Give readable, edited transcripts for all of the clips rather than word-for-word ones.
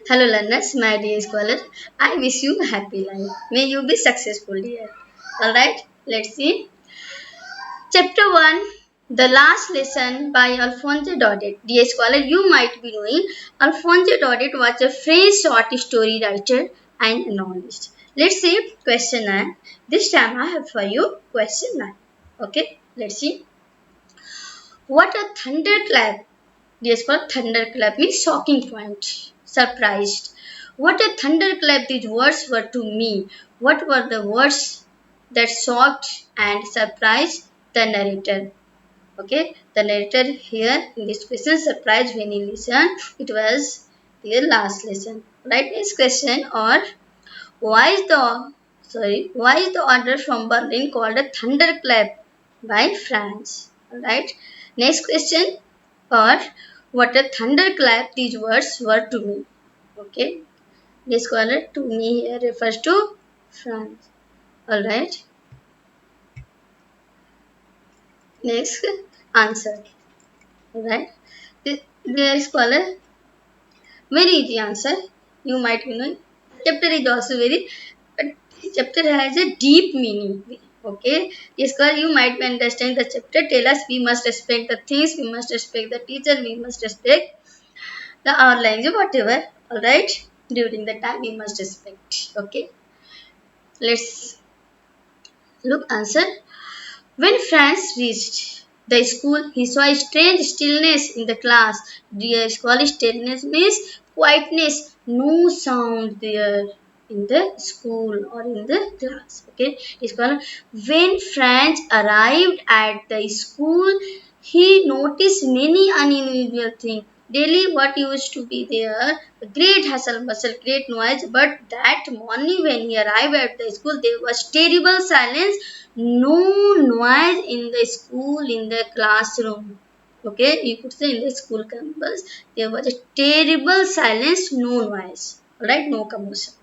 Hello learners, my dear scholar. I wish you a happy life. May you be successful dear. Alright, let's see. Chapter 1, The Last Lesson by Alphonse Daudet. Dear scholar, you might be knowing Alphonse Daudet was a French short story writer and novelist. Let's see question 9. This time I have for you question 9. Okay, let's see. What a thunderclap! Yes, for thunderclap means shocking point. Surprised. What a thunderclap these words were to me. What were the words that shocked and surprised the narrator? Okay, the narrator here in this question surprised when he listened. It was the last lesson. Right, this question or why is the order from Berlin called a thunderclap by France? Alright. Next question or what a thunderclap these words were to me. Okay. This scholar to me here refers to France. Alright. Next answer. Alright. There scholar very easy answer. You might know. Chapter is also very but chapter has a deep meaning. Okay. Yes, girl, you might be understand the chapter. Tell us we must respect the things, we must respect the teacher, we must respect the our language, whatever. Alright. During the time we must respect. Okay. Let's look answer. When Franz reached the school, he saw a strange stillness in the class. The scholar's stillness means quietness, no sound there in the school or in the class. Okay, it's called when Franz arrived at the school, he noticed many unusual things. Daily, what used to be there, great hustle bustle, great noise, but that morning when he arrived at the school, there was terrible silence, no noise in the school, in the classroom. Okay, you could say in the school campus, there was a terrible silence, no noise. Alright, no commotion.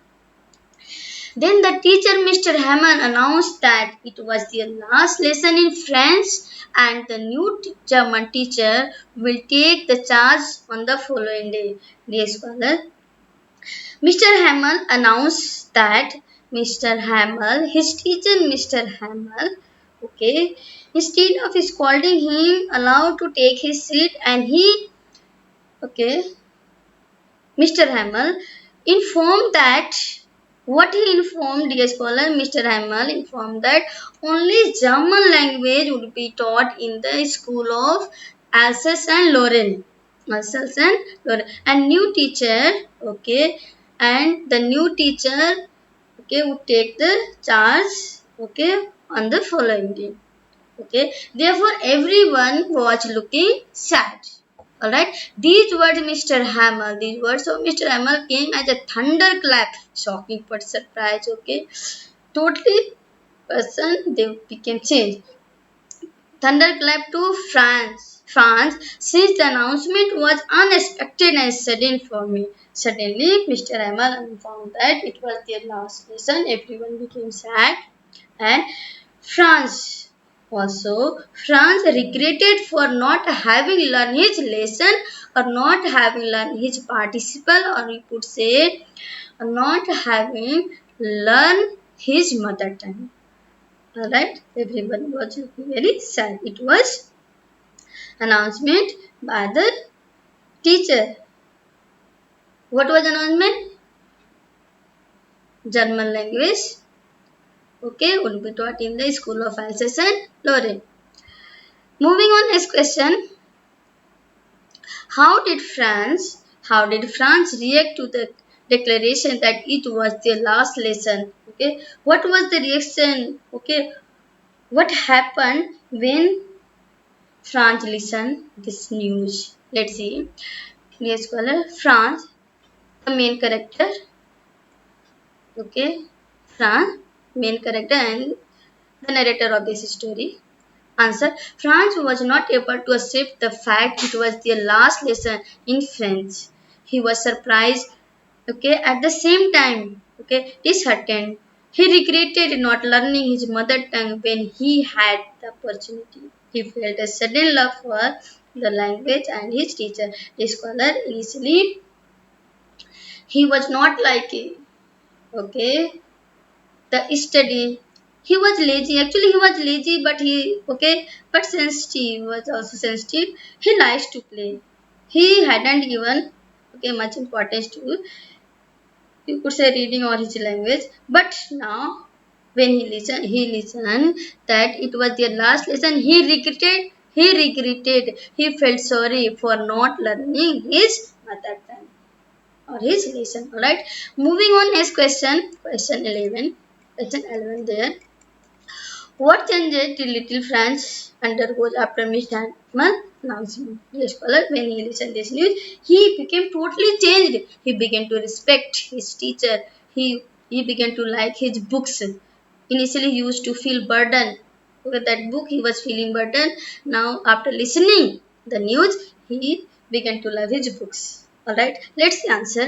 Then the teacher, Mr. Hammond, announced that it was their last lesson in French and the new German teacher will take the charge on the following day. Dear scholar, Mr. Hamel announced that Mr. Hamel, his teacher Mr. Hamel, okay, instead of scolding him, allowed to take his seat and he, okay, Mr. Hamel informed that what he informed, dear scholar, Mr. Hamel informed that only German language would be taught in the school of Alsace and Lorraine. Alsace and Lorraine. And new teacher, okay, and the new teacher, okay, would take the charge, okay, on the following day. Okay, therefore everyone was looking sad. Alright, these words Mr. Hammer, these words of Mr. Hammer came as a thunderclap, shocking but surprise. Okay, totally person they became changed. Thunderclap to France, since the announcement was unexpected and sudden for me. Suddenly, Mr. Hammer informed that it was their last lesson. Everyone became sad, and France also, Franz regretted for not having learned his lesson or not having learned his participle, or we could say not having learned his mother tongue. Alright, everyone was very sad. It was announcement by the teacher. What was announcement? German language, okay, would be taught in the school of Alsace and Lorraine. Moving on, next question. How did France react to the declaration that it was their last lesson? Okay, what was the reaction? Okay, what happened when France listened this news? Let's see. Yes, scholar. France, the main character. Okay, France, main character and the narrator of this story. Answer. France was not able to accept the fact it was their last lesson in French. He was surprised, okay, at the same time, okay, disheartened. He regretted not learning his mother tongue when he had the opportunity. He felt a sudden love for the language and his teacher. The scholar initially He was not liking, okay, the study. He was lazy. Actually, he was lazy, but but sensitive. He was also sensitive. He likes to play. He hadn't given much importance to, you could say, reading or his language. But now, when he listened that it was their last lesson. He regretted. He regretted. He felt sorry for not learning his mother tongue or his lesson. All right. Moving on, next question. Question 11. Question 11 there. What changes did little Franz undergoes after Miss Hanman announcement? Yes, scholar, when he listened this news, he became totally changed. He began to respect his teacher. He began to like his books. Initially, he used to feel burden. With that book, he was feeling burden. Now, after listening the news, he began to love his books. All right, let's see answer.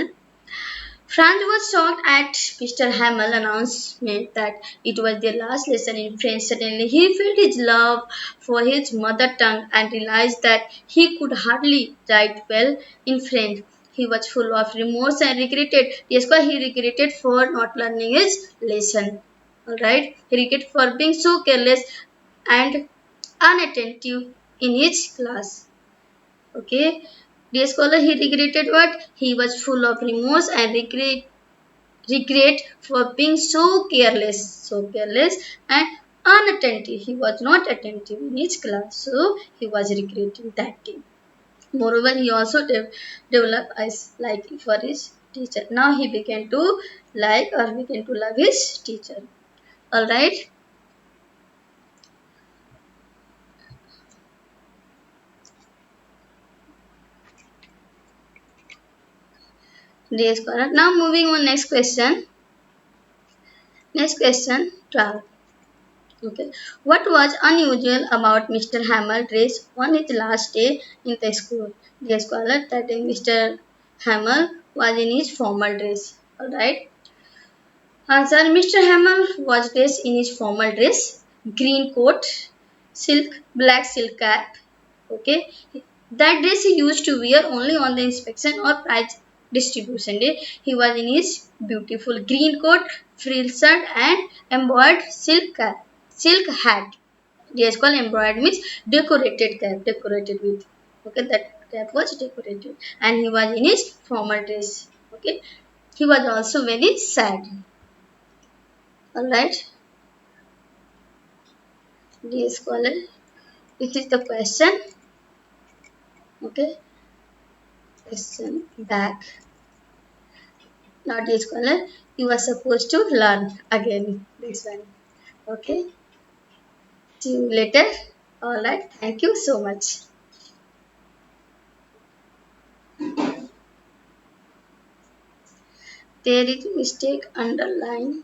Franz was shocked at Mr. Hamill's announcement that it was their last lesson in French. Suddenly, he felt his love for his mother tongue and realized that he could hardly write well in French. He was full of remorse and regretted. Yes, he regretted for not learning his lesson. Alright, he regretted for being so careless and unattentive in his class. Okay, dear scholar, he regretted what? He was full of remorse and regret for being so careless and unattentive. He was not attentive in his class, so he was regretting that thing. Moreover, he also developed as like for his teacher. Now he began to like or began to love his teacher. All right, dear scholar. Now moving on next question. Next question 12. Okay. What was unusual about Mr. Hammer dress on his last day in the school? The scholar that Mr. Hammer was in his formal dress. Alright. Answer. Mr. Hammer was dressed in his formal dress, green coat, black silk cap. Okay. That dress he used to wear only on the inspection or prize distribution day. He was in his beautiful green coat, frill shirt and embroidered silk hat. Yes, called embroidered means decorated cap, decorated with. Okay, that cap was decorated, and he was in his formal dress. Okay, he was also very sad. All right, dear scholar, this is the question. Okay, question back. Now, dear scholar, you are supposed to learn again this one. Okay, see you later. All right, thank you so much. There is mistake underline.